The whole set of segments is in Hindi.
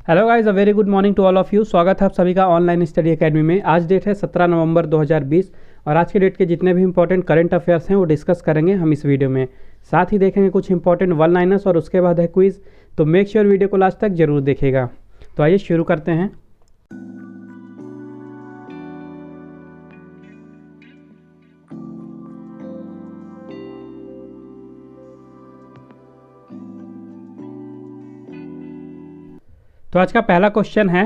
Hello guys, a very good morning to all of you. स्वागत है आप सभी का ऑनलाइन स्टडी एकेडमी में। आज डेट है 17 नवंबर 2020 और आज के डेट के जितने भी इंपॉर्टेंट करंट अफेयर्स हैं वो डिस्कस करेंगे हम इस वीडियो में। साथ ही देखेंगे कुछ इंपॉर्टेंट वन लाइनर्स और उसके बाद है क्विज। तो मेक श्योर वीडियो को लास्ट तक जरूर देखेगा। तो आइए शुरू करते हैं। तो आज का पहला क्वेश्चन है,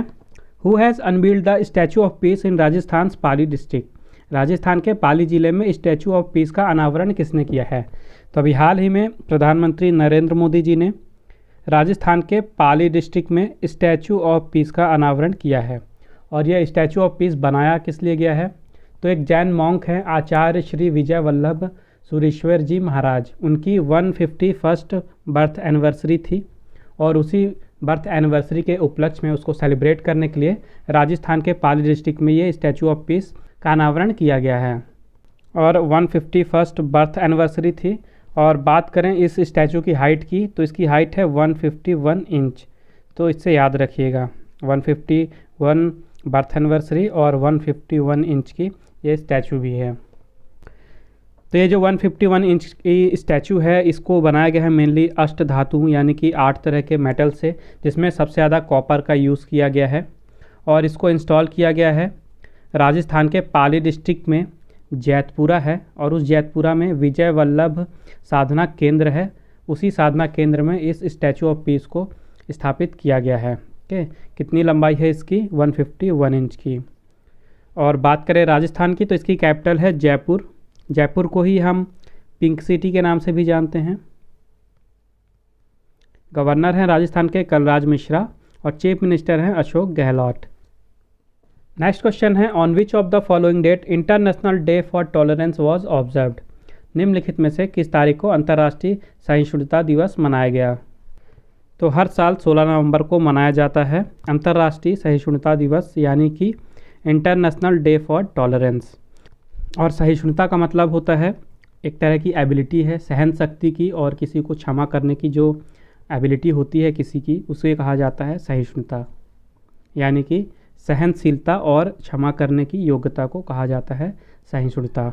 who has unveiled the statue of peace in Rajasthan Pali district. Rajasthan के पाली जिले में स्टैचू ऑफ पीस का अनावरण किसने किया है। तो अभी हाल ही में प्रधानमंत्री नरेंद्र मोदी जी ने राजस्थान के पाली डिस्ट्रिक्ट में स्टैचू ऑफ पीस का अनावरण किया है। और यह स्टैचू ऑफ पीस बनाया किस लिए गया है, तो एक जैन मॉन्क हैं आचार्य श्री विजय वल्लभ सुरेश्वर जी महाराज, उनकी 151st बर्थ एनिवर्सरी थी और उसी बर्थ एनिवर्सरी के उपलक्ष्य में उसको सेलिब्रेट करने के लिए राजस्थान के पाली डिस्ट्रिक्ट में ये स्टैचू ऑफ पीस का अनावरण किया गया है। और 151st बर्थ एनिवर्सरी थी। और बात करें इस स्टैचू की हाइट की, तो इसकी हाइट है 151 इंच। तो इससे याद रखिएगा 151 बर्थ एनिवर्सरी और 151 इंच की ये स्टैचू भी है। तो ये जो 151 इंच की स्टैचू है इसको बनाया गया है मेनली अष्ट धातु यानी कि 8 तरह के मेटल से, जिसमें सबसे ज़्यादा कॉपर का यूज़ किया गया है। और इसको इंस्टॉल किया गया है राजस्थान के पाली डिस्ट्रिक्ट में जैतपुरा है, और उस जैतपुरा में विजय वल्लभ साधना केंद्र है। उसी साधना केंद्र में इस स्टैचू ऑफ पीस को स्थापित किया गया है। कितनी लंबाई है इसकी, 151 इंच की। और बात करें राजस्थान की, तो इसकी कैपिटल है जयपुर। जयपुर को ही हम पिंक सिटी के नाम से भी जानते हैं। गवर्नर हैं राजस्थान के कलराज मिश्रा और चीफ मिनिस्टर हैं अशोक गहलोत। नेक्स्ट क्वेश्चन है, on which of the following date international day for tolerance was observed. निम्नलिखित में से किस तारीख को अंतर्राष्ट्रीय सहिष्णुता दिवस मनाया गया। तो हर साल 16 नवंबर को मनाया जाता है अंतर्राष्ट्रीय सहिष्णुता दिवस, यानी कि इंटरनेशनल डे फॉर टॉलरेंस। और सहिष्णुता का मतलब होता है एक तरह की एबिलिटी है सहन शक्ति की, और किसी को क्षमा करने की जो एबिलिटी होती है किसी की, उसे कहा जाता है सहिष्णुता, यानी कि सहनशीलता और क्षमा करने की योग्यता को कहा जाता है सहिष्णुता।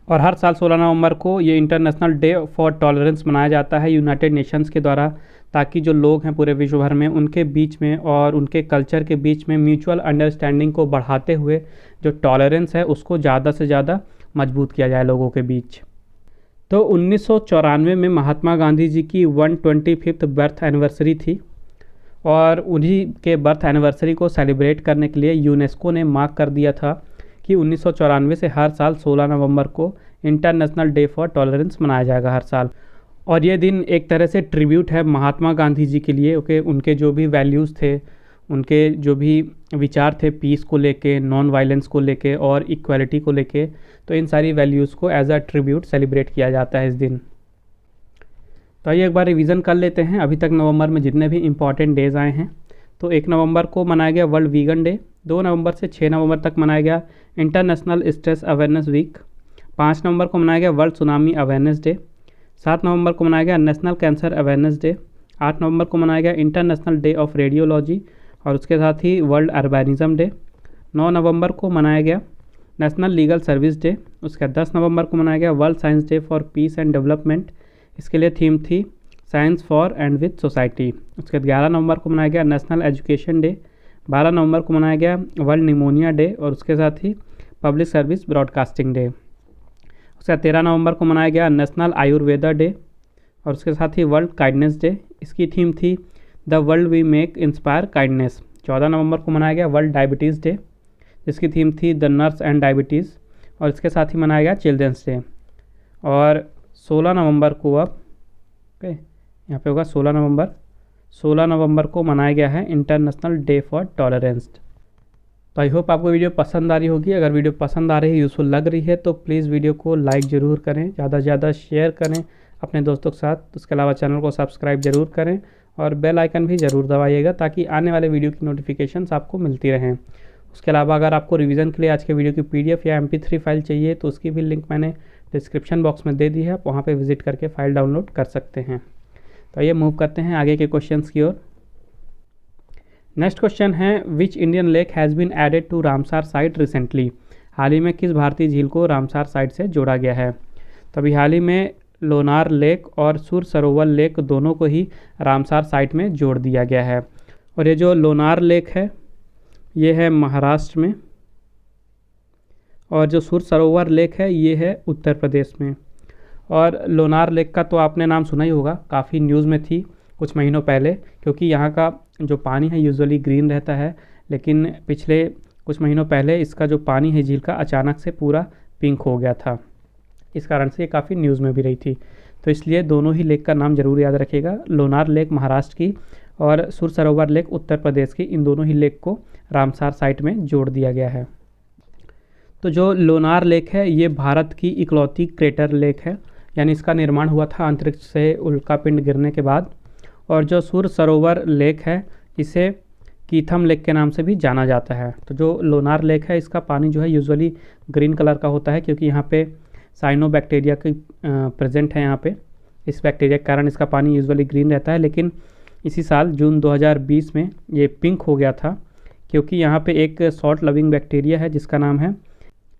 और हर साल 16 नवंबर को ये इंटरनेशनल डे फॉर टॉलरेंस मनाया जाता है यूनाइटेड नेशंस के द्वारा, ताकि जो लोग हैं पूरे विश्व भर में उनके बीच में और उनके कल्चर के बीच में म्यूचुअल अंडरस्टैंडिंग को बढ़ाते हुए जो टॉलरेंस है उसको ज़्यादा से ज़्यादा मजबूत किया जाए लोगों के बीच। तो 1994 में महात्मा गांधी जी की 125th बर्थ एनिवर्सरी थी, और उन्हीं के बर्थ एनिवर्सरी को सेलिब्रेट करने के लिए यूनेस्को ने मार्क कर दिया था कि 1994 से हर साल 16 नवंबर को इंटरनेशनल डे फॉर टॉलरेंस मनाया जाएगा हर साल। और ये दिन एक तरह से ट्रिब्यूट है महात्मा गांधी जी के लिए, ओके, उनके जो भी वैल्यूज़ थे, उनके जो भी विचार थे पीस को लेके, नॉन वायलेंस को लेके और इक्वालिटी को लेके, तो इन सारी वैल्यूज़ को एज अ ट्रिब्यूट सेलिब्रेट किया जाता है इस दिन। तो आइए एक बार रिवीजन कर लेते हैं अभी तक नवंबर में जितने भी इंपॉर्टेंट डेज आए हैं। तो 1 नवंबर को मनाया गया वर्ल्ड वीगन डे, 2 नवंबर से 6 नवंबर तक मनाया गया इंटरनेशनल स्ट्रेस अवेयरनेस वीक, 5 नवंबर को मनाया गया वर्ल्ड सुनामी अवेयरनेस डे, 7 नवंबर को मनाया गया नेशनल कैंसर अवेयरनेस डे, 8 नवंबर को मनाया गया इंटरनेशनल डे ऑफ रेडियोलॉजी और उसके साथ ही वर्ल्ड अर्बनिज्म डे, 9 नवंबर को मनाया गया नेशनल लीगल सर्विस डे, उसके 10 नवंबर को मनाया गया world science day for piece and development, इसके लिए थीम थी science for and with society. उसके 11 नवंबर को मनाया गया नेशनल एजुकेशन डे, 12 नवंबर को मनाया गया वर्ल्ड निमोनिया डे और उसके साथ ही पब्लिक सर्विस ब्रॉडकास्टिंग डे। उसके 13 नवंबर को मनाया गया नेशनल आयुर्वेदा डे और उसके साथ ही वर्ल्ड काइंडनेस डे, इसकी थीम थी the world we make inspire kindness. 14 नवंबर को मनाया गया वर्ल्ड डायबिटीज़ डे, जिसकी थीम थी द नर्स एंड डायबिटीज़ और इसके साथ ही मनाया गया चिल्ड्रंस डे। और 16 नवंबर को अब यहाँ पे होगा 16 नवंबर को मनाया गया है इंटरनेशनल डे फॉर टॉलरेंस। तो आई होप आपको वीडियो पसंद आ रही होगी। अगर वीडियो पसंद आ रही है, यूज़फुल लग रही है, तो प्लीज़ वीडियो को लाइक ज़रूर करें, ज़्यादा से ज़्यादा शेयर करें अपने दोस्तों के साथ। उसके अलावा चैनल को सब्सक्राइब ज़रूर करें और बेल आइकन भी ज़रूर दबाइएगा ताकि आने वाले वीडियो की नोटिफिकेशंस आपको मिलती रहें। उसके अलावा अगर आपको रिवीजन के लिए आज के वीडियो की PDF या MP3 फाइल चाहिए तो उसकी भी लिंक मैंने डिस्क्रिप्शन बॉक्स में दे दी है, आप वहाँ पे विजिट करके फ़ाइल डाउनलोड कर सकते हैं। तो आइए मूव करते हैं आगे के क्वेश्चंस की ओर। नेक्स्ट क्वेश्चन है which Indian lake has been added to Ramsar site recently. हाल ही में किस भारतीय झील को रामसार साइट से जोड़ा गया है। तो अभी हाल ही में लोनार लेक और सुर सरोवर लेक दोनों को ही रामसार साइट में जोड़ दिया गया है। और ये जो लोनार लेक है ये है महाराष्ट्र में, और जो सुर सरोवर लेक है ये है उत्तर प्रदेश में। और लोनार लेक का तो आपने नाम सुना ही होगा, काफ़ी न्यूज़ में थी कुछ महीनों पहले, क्योंकि यहाँ का जो पानी है यूजुअली ग्रीन रहता है, लेकिन पिछले कुछ महीनों पहले इसका जो पानी है झील का अचानक से पूरा पिंक हो गया था। इस कारण से ये काफ़ी न्यूज़ में भी रही थी। तो इसलिए दोनों ही लेक का नाम ज़रूर याद रखिएगा, लोनार लेक महाराष्ट्र की और सुर सरोवर लेक उत्तर प्रदेश की। इन दोनों ही लेक को रामसार साइट में जोड़ दिया गया है। तो जो लोनार लेक है ये भारत की इकलौती क्रेटर लेक है, यानी इसका निर्माण हुआ था अंतरिक्ष से उल्कापिंड गिरने के बाद। और जो सुर सरोवर लेक है इसे कीथम लेक के नाम से भी जाना जाता है। तो जो लोनार लेक है इसका पानी जो है यूजुअली ग्रीन कलर का होता है, क्योंकि यहाँ पे साइनोबैक्टीरिया की प्रेजेंट है यहाँ पे। इस बैक्टीरिया के कारण इसका पानी यूजुअली ग्रीन रहता है, लेकिन इसी साल जून 2020 में ये पिंक हो गया था, क्योंकि यहाँ पे एक सॉल्ट लविंग बैक्टीरिया है जिसका नाम है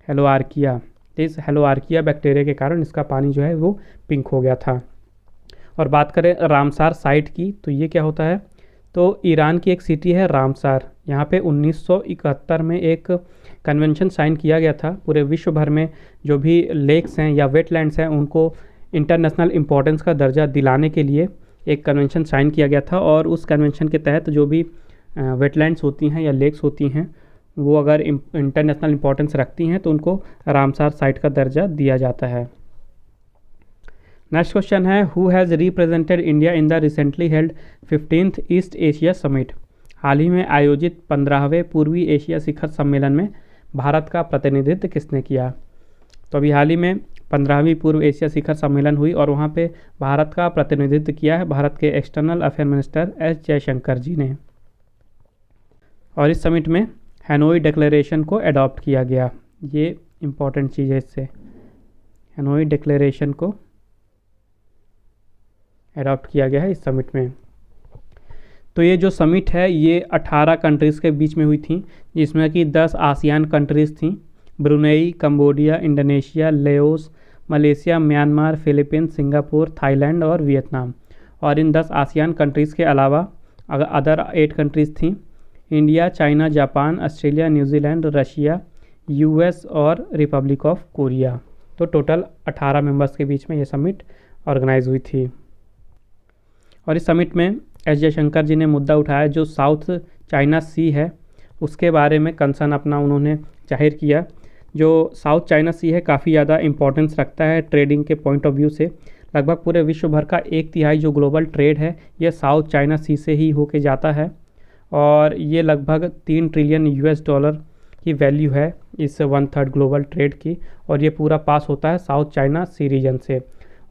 हेलोआर्किया। तो इस हेलोआर्किया बैक्टीरिया के कारण इसका पानी जो है वो पिंक हो गया था। और बात करें रामसार साइट की, तो ये क्या होता है, तो ईरान की एक सिटी है रामसार। यहाँ पे 1971 में एक कन्वेंशन साइन किया गया था। पूरे विश्व भर में जो भी लेक्स हैं या वेटलैंड्स हैं उनको इंटरनेशनल इम्पोर्टेंस का दर्जा दिलाने के लिए एक कन्वेंशन साइन किया गया था। और उस कन्वेंशन के तहत जो भी वेटलैंड्स होती हैं या लेक्स होती हैं वो अगर इंटरनेशनल इम्पोर्टेंस रखती हैं तो उनको रामसार साइट का दर्जा दिया जाता है। नेक्स्ट क्वेश्चन है who has represented India in the recently held 15th East Asia Summit. हाल ही में आयोजित 15वें पूर्वी एशिया शिखर सम्मेलन में भारत का प्रतिनिधित्व किसने किया। तो अभी हाल ही में 15वीं पूर्व एशिया शिखर सम्मेलन हुई और वहाँ पे भारत का प्रतिनिधित्व किया है भारत के external affair minister S Jaishankar ji ने। और इस समिट में हैनोई डिक्लेरेशन को अडॉप्ट किया गया। ये इम्पॉर्टेंट चीज़ है, इससे हैनोई डिक्लेरेशन को अडॉप्ट किया गया है इस समिट में। तो ये जो समिट है ये 18 कंट्रीज़ के बीच में हुई थी, जिसमें कि 10 आसियान कंट्रीज़ थी, Brunei, Cambodia, Indonesia, Laos, Malaysia, Myanmar, Philippines, Singapore, Thailand और वियतनाम। और इन 10 आसियान कंट्रीज़ के अलावा अदर 8 कंट्रीज़ थी, India, China, Japan, Australia, New Zealand, Russia, US और रिपब्लिक ऑफ कोरिया। तो टोटल 18 मेंबर्स के बीच में ये समिट ऑर्गेनाइज हुई थी। और इस समिट में एस जयशंकर जी ने मुद्दा उठाया जो साउथ चाइना सी है उसके बारे में कंसर्न अपना उन्होंने जाहिर किया। जो साउथ चाइना सी है काफ़ी ज़्यादा इंपॉर्टेंस रखता है ट्रेडिंग के पॉइंट ऑफ व्यू से। लगभग पूरे विश्व भर का 1/3 जो ग्लोबल ट्रेड है ये साउथ चाइना सी से ही होके जाता है। और ये लगभग $3 ट्रिलियन की वैल्यू है इस 1/3 ग्लोबल ट्रेड की। और ये पूरा पास होता है साउथ चाइना सी रीजन से।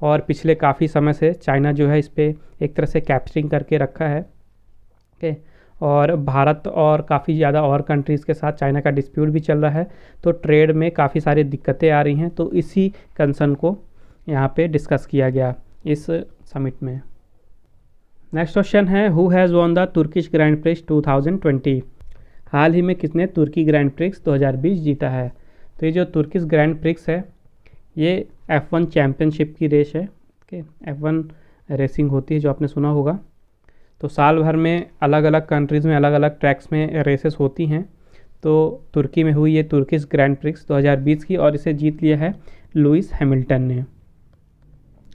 और पिछले काफ़ी समय से चाइना जो है इस पर एक तरह से कैप्चरिंग करके रखा है। ओके, और भारत और काफ़ी ज़्यादा और कंट्रीज़ के साथ चाइना का डिस्प्यूट भी चल रहा है, तो ट्रेड में काफ़ी सारी दिक्कतें आ रही हैं। तो इसी कंसर्न को यहाँ पे डिस्कस किया गया इस समिट में। नेक्स्ट क्वेश्चन है who has won the Turkish grand prix 2020। हाल ही में किसने तुर्की ग्रैंड प्रिक्स 2020 जीता है। तो ये जो तुर्किश ग्रैंड प्रिक्स है ये F1 चैम्पियनशिप की रेस है। ओके, F1 रेसिंग होती है जो आपने सुना होगा। तो साल भर में अलग अलग कंट्रीज़ में अलग अलग ट्रैक्स में रेसेस होती हैं। तो तुर्की में हुई ये तुर्किश ग्रैंड प्रिक्स 2020 की और इसे जीत लिया है लुइस हैमिल्टन ने।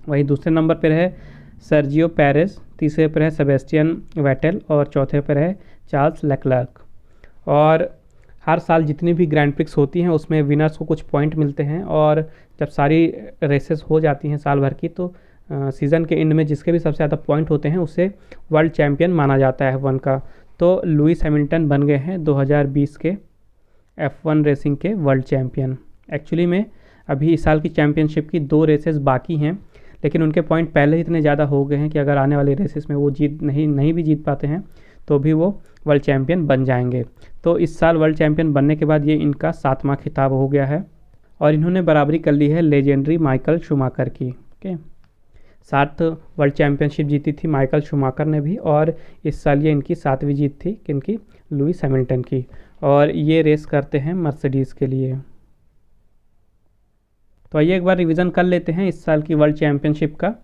वही दूसरे नंबर पर है सर्जियो पेरेज, तीसरे पर है सेबेस्टियन वेटेल और चौथे पर है चार्ल्स लेक्लर्क। और हर साल जितनी भी ग्रैंड प्रिक्स होती हैं उसमें विनर्स को कुछ पॉइंट मिलते हैं। और जब सारी रेसेस हो जाती हैं साल भर की तो सीज़न के एंड में जिसके भी सबसे ज़्यादा पॉइंट होते हैं उसे वर्ल्ड चैम्पियन माना जाता है F1 का। तो लुइस हैमिल्टन बन गए हैं 2020 के F1 रेसिंग के वर्ल्ड चैम्पियन। एक्चुअली में अभी इस साल की चैम्पियनशिप की 2 रेसेस बाकी हैं, लेकिन उनके पॉइंट पहले ही इतने ज़्यादा हो गए हैं कि अगर आने वाली रेसेस में वो नहीं भी जीत पाते हैं तो भी वो वर्ल्ड चैम्पियन बन जाएंगे। तो इस साल वर्ल्ड चैम्पियन बनने के बाद ये इनका 7वां खिताब हो गया है और इन्होंने बराबरी कर ली है लेजेंडरी माइकल शूमाकर की। ओके, 7 वर्ल्ड चैम्पियनशिप जीती थी माइकल शूमाकर ने भी, और इस साल ये इनकी 7वीं जीत थी किनकी, लुइस हैमिल्टन की। और ये रेस करते हैं मर्सिडीज़ के लिए। तो आइए एक बार रिवीजन कर लेते हैं इस साल की वर्ल्ड चैम्पियनशिप का।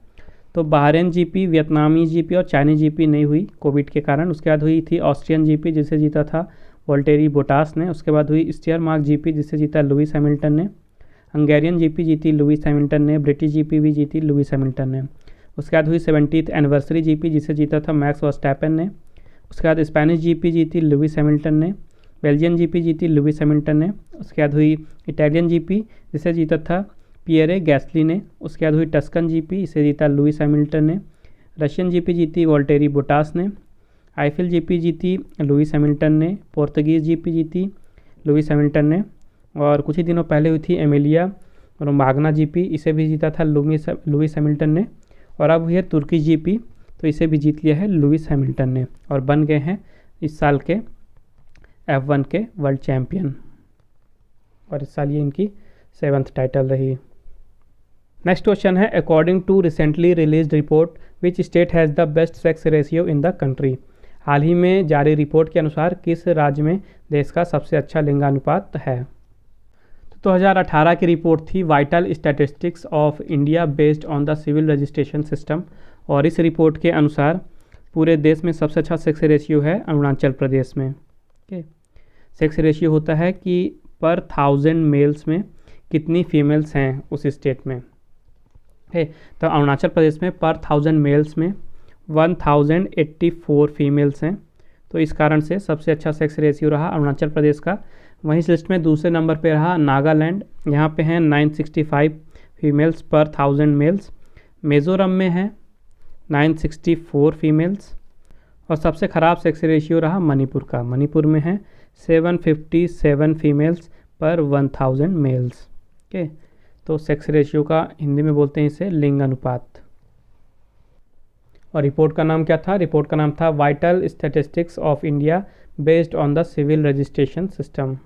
तो बहरीन जीपी, वियतनामी जीपी और चाइनीज जीपी नहीं हुई कोविड के कारण। उसके बाद हुई थी ऑस्ट्रियन जीपी जिसे जीता था वोल्टेरी बोटास ने। उसके बाद हुई स्टीयरमार्क जीपी जिसे जीता लुइस हैमिल्टन ने। हंगेरियन जीपी जीती लुइस हैमिल्टन ने। ब्रिटिश जीपी भी जीती लुइस हैमिल्टन ने। उसके बाद हुई 70th एनिवर्सरी जीपी जिसे जीता था मैक्स वर्स्टैपेन ने। उसके बाद स्पेनिश जीपी जीती लुइस हैमिल्टन ने। बेल्जियन जीपी जीती लुइस हैमिल्टन ने। उसके बाद हुई इटालियन जीपी जिसे जीता था पियरे गैस्ली ने। उसके बाद हुई टस्कन जीपी, इसे जीता लुइस हैमिल्टन ने। रशियन जीपी जीती वोल्टेरी बोटास ने। आईफिल जीपी जीती लुइस हैमिल्टन ने। पुर्तगीज़ जीपी जीती लुइस हैमिल्टन ने। और कुछ ही दिनों पहले हुई थी एमिलिया रोमाग्ना जीपी, इसे भी जीता था लुइस हैमिल्टन ने। और अब हुई है तुर्की जीपी, तो इसे भी जीत लिया है लुइस हैमिल्टन ने और बन गए हैं इस साल के F1 के वर्ल्ड चैम्पियन। और इस साल ये इनकी 7th टाइटल रही। नेक्स्ट क्वेश्चन है, according to recently released report which state has the best sex ratio in the country. हाल ही में जारी रिपोर्ट के अनुसार किस राज्य में देश का सबसे अच्छा लिंगानुपात है। तो 2018 की रिपोर्ट थी vital statistics of India based on the civil registration system, और इस रिपोर्ट के अनुसार पूरे देश में सबसे अच्छा सेक्स रेशियो है अरुणाचल प्रदेश में। ओके, सेक्स रेशियो होता है कि पर 1000 मेल्स में कितनी फीमेल्स हैं उस स्टेट में है। तो अरुणाचल प्रदेश में पर 1000 मेल्स में 1084 फीमेल्स हैं, तो इस कारण से सबसे अच्छा सेक्स रेशियो रहा अरुणाचल प्रदेश का। वहीं इस लिस्ट में दूसरे नंबर पे रहा नागालैंड, यहाँ पे हैं 965 फीमेल्स पर 1000 मेल्स। मिज़ोरम में है 964 फीमेल्स। और सबसे ख़राब सेक्स रेशियो रहा मणिपुर का, मणिपुर में है 757 फीमेल्स पर 1000 मेल्स। ओके, तो सेक्स रेशियो का हिंदी में बोलते हैं इसे लिंग अनुपात। और रिपोर्ट का नाम क्या था, रिपोर्ट का नाम था vital statistics of India based on the civil registration system.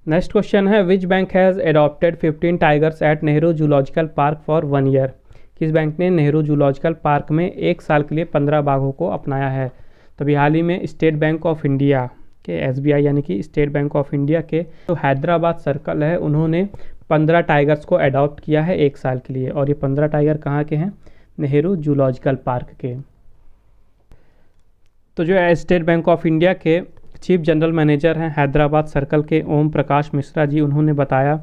Next question है, which bank has adopted 15 tigers at Nehru zoological park for 1 year. किस बैंक ने नेहरू जूलॉजिकल पार्क में 1 साल के लिए 15 बाघों को अपनाया है। तो अभी हाल ही में स्टेट बैंक ऑफ इंडिया के SBI यानी कि स्टेट बैंक ऑफ इंडिया के जो हैदराबाद सर्कल है उन्होंने 15 टाइगर्स को अडॉप्ट किया है 1 साल के लिए। और ये 15 टाइगर कहाँ के हैं, नेहरू जूलॉजिकल पार्क के। तो जो स्टेट बैंक ऑफ इंडिया के चीफ जनरल मैनेजर हैं हैदराबाद सर्कल के ओम प्रकाश मिश्रा जी, उन्होंने बताया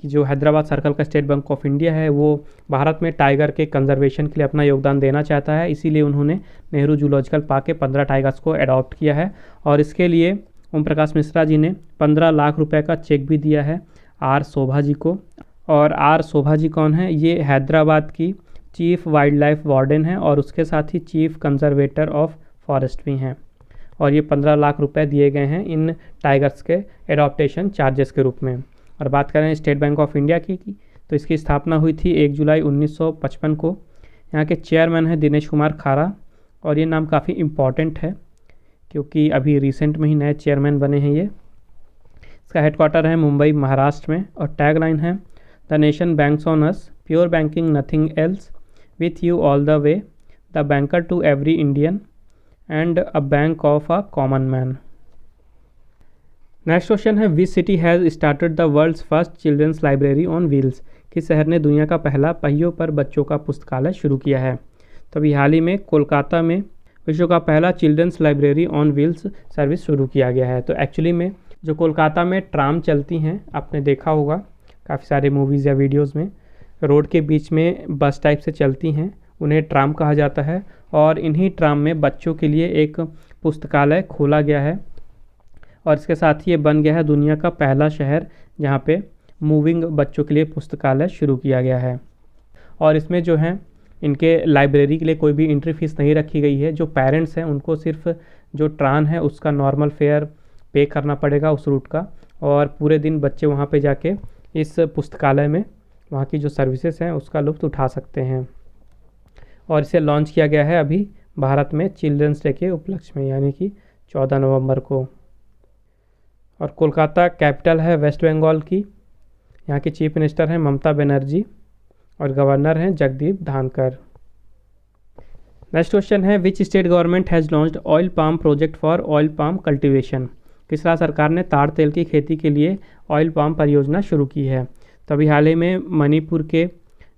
कि जो हैदराबाद सर्कल का स्टेट बैंक ऑफ इंडिया है वो भारत में टाइगर के कंजर्वेशन के लिए अपना योगदान देना चाहता है, इसीलिए उन्होंने नेहरू जूलॉजिकल पार्क के 15 टाइगर्स को अडॉप्ट किया है। और इसके लिए ओम प्रकाश मिश्रा जी ने 15 लाख रुपए का चेक भी दिया है आर शोभा जी को। और आर शोभा जी कौन है, ये हैदराबाद की चीफ वाइल्ड लाइफ वार्डन है और उसके साथ ही चीफ कंजर्वेटर ऑफ फॉरेस्ट भी हैं। और ये 15 लाख रुपए दिए गए हैं इन टाइगर्स के एडॉप्टेशन चार्जेस के रूप में। और बात करें स्टेट बैंक ऑफ इंडिया की तो इसकी स्थापना हुई थी 1 जुलाई 1955 को। यहाँ के चेयरमैन हैं दिनेश कुमार खारा, और ये नाम काफ़ी इम्पॉर्टेंट है क्योंकि अभी रिसेंट में ही नए चेयरमैन बने हैं ये। इसका हेडक्वार्टर है मुंबई महाराष्ट्र में। और टैगलाइन है the nation banks on us, pure banking nothing else, with you all the way, the banker to every Indian and a bank of a common man. Next question है, which city has started the world's first children's library on wheels. किस शहर ने दुनिया का पहला पहियों पर बच्चों का पुस्तकालय शुरू किया है। तो अभी हाल ही में कोलकाता में विश्व का पहला children's library on wheels service शुरू किया गया है। तो एक्चुअली में जो कोलकाता में ट्राम चलती हैं, आपने देखा होगा काफ़ी सारे मूवीज़ या वीडियोज़ में, रोड के बीच में बस टाइप से चलती हैं, उन्हें ट्राम कहा जाता है। और इन्हीं ट्राम में बच्चों के लिए एक पुस्तकालय खोला गया है। और इसके साथ ही ये बन गया है दुनिया का पहला शहर जहाँ पे मूविंग बच्चों के लिए पुस्तकालय शुरू किया गया है। और इसमें जो है इनके लाइब्रेरी के लिए कोई भी एंट्री फीस नहीं रखी गई है। जो पेरेंट्स हैं उनको सिर्फ जो ट्रान है उसका नॉर्मल फेयर पे करना पड़ेगा उस रूट का, और पूरे दिन बच्चे वहाँ पे जाके इस पुस्तकालय में वहाँ की जो सर्विसेज हैं उसका लुत्फ़ उठा सकते हैं। और इसे लॉन्च किया गया है अभी भारत में चिल्ड्रंस डे के उपलक्ष्य में, यानी कि 14 नवंबर को। और कोलकाता कैपिटल है वेस्ट बंगाल की, यहाँ की चीफ मिनिस्टर हैं ममता बनर्जी। और गवर्नर हैं जगदीप धानकर। नेक्स्ट क्वेश्चन है which state government has launched oil palm project for oil palm cultivation. किस राज्य सरकार ने ताड़ तेल की खेती के लिए ऑयल पाम परियोजना शुरू की है। तो अभी हाल ही में मणिपुर के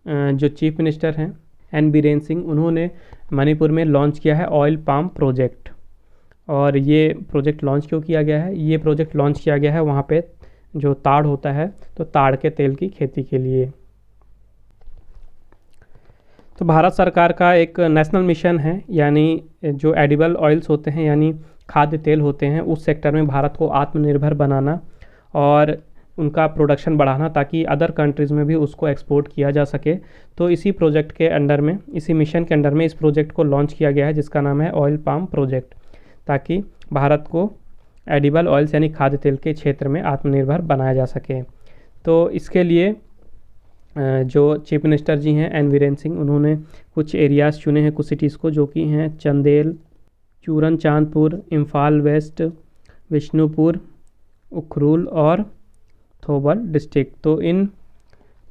जो चीफ मिनिस्टर हैं एन बीरेन सिंह, उन्होंने मणिपुर में लॉन्च किया है ऑयल पाम प्रोजेक्ट। और ये प्रोजेक्ट लॉन्च क्यों किया गया है, ये प्रोजेक्ट लॉन्च किया गया है वहाँ पे जो ताड़ होता है तो ताड़ के तेल की खेती के लिए। तो भारत सरकार का एक नेशनल मिशन है, यानी जो एडिबल ऑयल्स होते हैं यानी खाद्य तेल होते हैं, उस सेक्टर में भारत को आत्मनिर्भर बनाना और उनका प्रोडक्शन बढ़ाना ताकि अदर कंट्रीज़ में भी उसको एक्सपोर्ट किया जा सके। तो इसी प्रोजेक्ट के अंडर में, इसी मिशन के अंडर में इस प्रोजेक्ट को लॉन्च किया गया है जिसका नाम है ऑयल पाम प्रोजेक्ट, ताकि भारत को एडिबल ऑयल्स यानी खाद्य तेल के क्षेत्र में आत्मनिर्भर बनाया जा सके। तो इसके लिए जो चीफ मिनिस्टर जी हैं एन बीरेन सिंह, उन्होंने कुछ एरियाज़ चुने हैं, कुछ सिटीज़ को, जो कि हैं चंदेल, चूरन चांदपुर, इम्फाल वेस्ट, विष्णुपुर, उखरूल और थौबल डिस्ट्रिक्ट। तो इन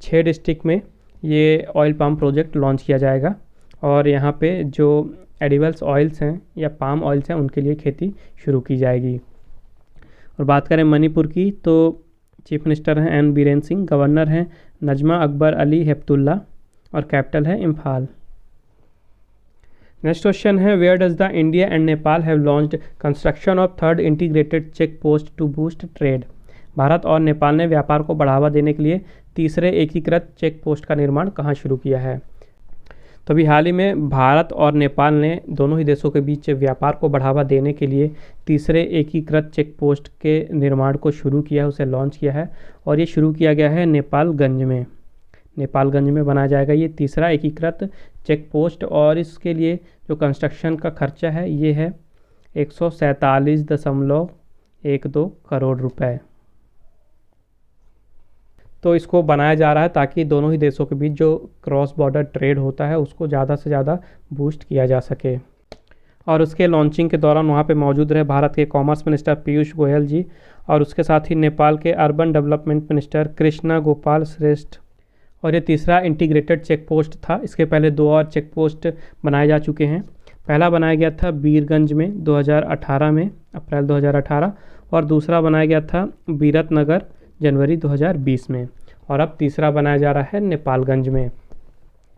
6 डिस्ट्रिक्ट में ये ऑयल पाम प्रोजेक्ट लॉन्च किया जाएगा और यहाँ पे जो एडिबल्स ऑयल्स हैं या पाम ऑयल्स हैं उनके लिए खेती शुरू की जाएगी। और बात करें मणिपुर की, तो चीफ मिनिस्टर हैं एन बीरेन सिंह, गवर्नर हैं नजमा अकबर अली हेप्तुल्ला और कैपिटल है इम्फाल। नेक्स्ट क्वेश्चन है where does the India and Nepal have launched construction of third integrated check post to boost trade. Bharat और नेपाल ने व्यापार को बढ़ावा देने के लिए तीसरे एकीकृत चेक पोस्ट का निर्माण कहाँ शुरू किया है। तो अभी हाल ही में भारत और नेपाल ने दोनों ही देशों के बीच व्यापार को बढ़ावा देने के लिए तीसरे एकीकृत चेक पोस्ट के निर्माण को शुरू किया है, उसे लॉन्च किया है और ये शुरू किया गया है नेपालगंज में। नेपालगंज में बनाया जाएगा ये तीसरा एकीकृत चेक पोस्ट और इसके लिए जो कंस्ट्रक्शन का खर्चा है ये है 147.12 करोड़ रुपए। तो इसको बनाया जा रहा है ताकि दोनों ही देशों के बीच जो क्रॉस बॉर्डर ट्रेड होता है उसको ज़्यादा से ज़्यादा बूस्ट किया जा सके। और उसके लॉन्चिंग के दौरान वहाँ पे मौजूद रहे भारत के कॉमर्स मिनिस्टर पीयूष गोयल जी और उसके साथ ही नेपाल के urban development minister Krishna Gopal श्रेष्ठ। और ये तीसरा इंटीग्रेटेड चेक पोस्ट था। इसके पहले 2 और चेक पोस्ट बनाए जा चुके हैं। पहला बनाया गया था बीरगंज में 2018 में, अप्रैल 2018, और दूसरा बनाया गया था बीरत नगर जनवरी 2020 में, और अब तीसरा बनाया जा रहा है नेपालगंज में।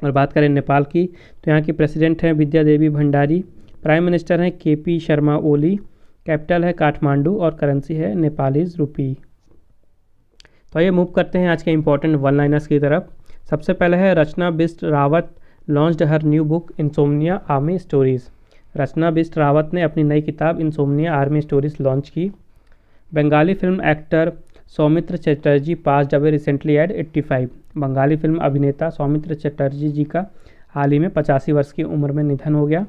और बात करें नेपाल की, तो यहाँ की प्रेसिडेंट हैं विद्या देवी भंडारी, प्राइम मिनिस्टर हैं केपी शर्मा ओली, कैपिटल है काठमांडू और करेंसी है नेपालीज रुपी। तो ये मूव करते हैं आज के इंपॉर्टेंट वन लाइनर्स की तरफ। सबसे पहले है Rachna Bisht Rawat launched her new book insomnia army stories. Rachna Bisht Rawat ने अपनी नई किताब इनसोमनिया आर्मी स्टोरीज़ लॉन्च की। Bengali film actor Soumitra Chatterjee passed away recently at 85। Bengali film अभिनेता सौमित्र चटर्जी जी का हाल ही में 85 वर्ष की उम्र में निधन हो गया।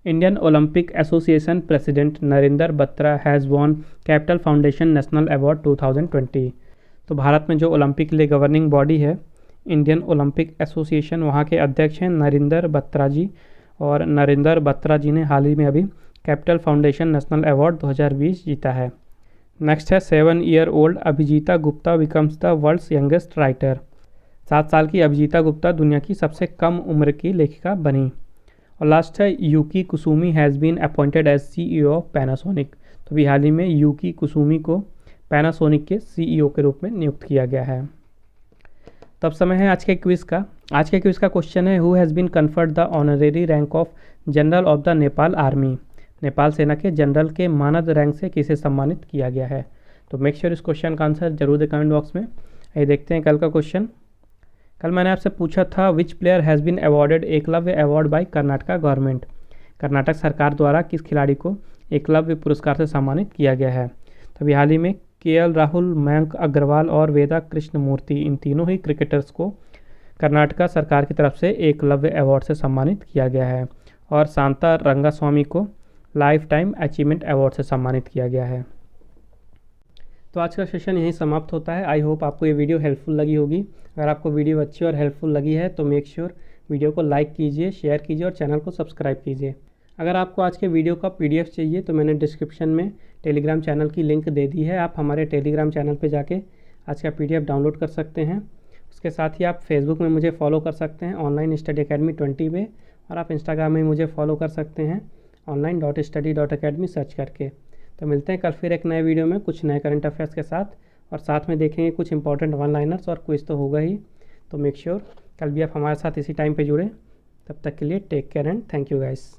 Indian Olympic association president Narendra Batra has won capital foundation national award 2020। तो भारत में जो ओलंपिक के लिए गवर्निंग बॉडी है इंडियन ओलंपिक एसोसिएशन, वहाँ के अध्यक्ष हैं नरेंद्र बत्रा जी, और नरेंद्र बत्रा जी ने हाल ही में अभी कैपिटल फाउंडेशन नेशनल अवार्ड 2020 जीता है। नेक्स्ट है 7 year old Abhijita Gupta becomes the world's youngest writer. 7 साल की अभिजीता गुप्ता दुनिया की सबसे कम उम्र की लेखिका बनी। और लास्ट है Yuki Kusumi has been appointed as CEO of Panasonic. तो अभी हाल ही में यूकी कुसुमी को पैनासोनिक के CEO के रूप में नियुक्त किया गया है। तब समय है आज के क्विज़ का। आज के क्विज़ का क्वेश्चन है who has been conferred the honorary rank of general of the Nepal army. Nepal सेना के जनरल के मानद रैंक से किसे सम्मानित किया गया है। तो मेक श्योर इस क्वेश्चन का आंसर जरूर दें कमेंट बॉक्स में। आइए देखते हैं कल का क्वेश्चन। कल मैंने आपसे पूछा था which player has been awarded Eklavya award by Karnataka government. Karnataka सरकार द्वारा किस खिलाड़ी को एकलव्य पुरस्कार से सम्मानित किया गया है। तो अभी हाल ही में KL राहुल, मयंक अग्रवाल और वेदा कृष्णमूर्ति, इन तीनों ही क्रिकेटर्स को कर्नाटका सरकार की तरफ से एकलव्य अवार्ड से सम्मानित किया गया है, और शांता रंगास्वामी को लाइफ टाइम अचीवमेंट अवार्ड से सम्मानित किया गया है। तो आज का सेशन यहीं समाप्त होता है। आई होप आपको ये वीडियो हेल्पफुल लगी होगी। अगर आपको वीडियो अच्छी और हेल्पफुल लगी है तो मेक श्योर वीडियो को लाइक कीजिए, शेयर कीजिए और चैनल को सब्सक्राइब कीजिए। अगर आपको आज के वीडियो का PDF चाहिए तो मैंने डिस्क्रिप्शन में टेलीग्राम चैनल की लिंक दे दी है। आप हमारे टेलीग्राम चैनल पे जाके आज का PDF डाउनलोड कर सकते हैं। उसके साथ ही आप फेसबुक में मुझे फॉलो कर सकते हैं ऑनलाइन स्टडी अकेडमी 20 पे, और आप इंस्टाग्राम में मुझे फॉलो कर सकते हैं online.study.academy सर्च करके। तो मिलते हैं कल फिर एक नए वीडियो में कुछ नए करंट अफेयर्स के साथ, और साथ में देखेंगे कुछ इंपॉर्टेंट वन लाइनर्स और क्विज तो होगा ही। तो मेक श्योर कल भी आप हमारे साथ इसी टाइम पे जुड़े। तब तक के लिए take care and thank you guys.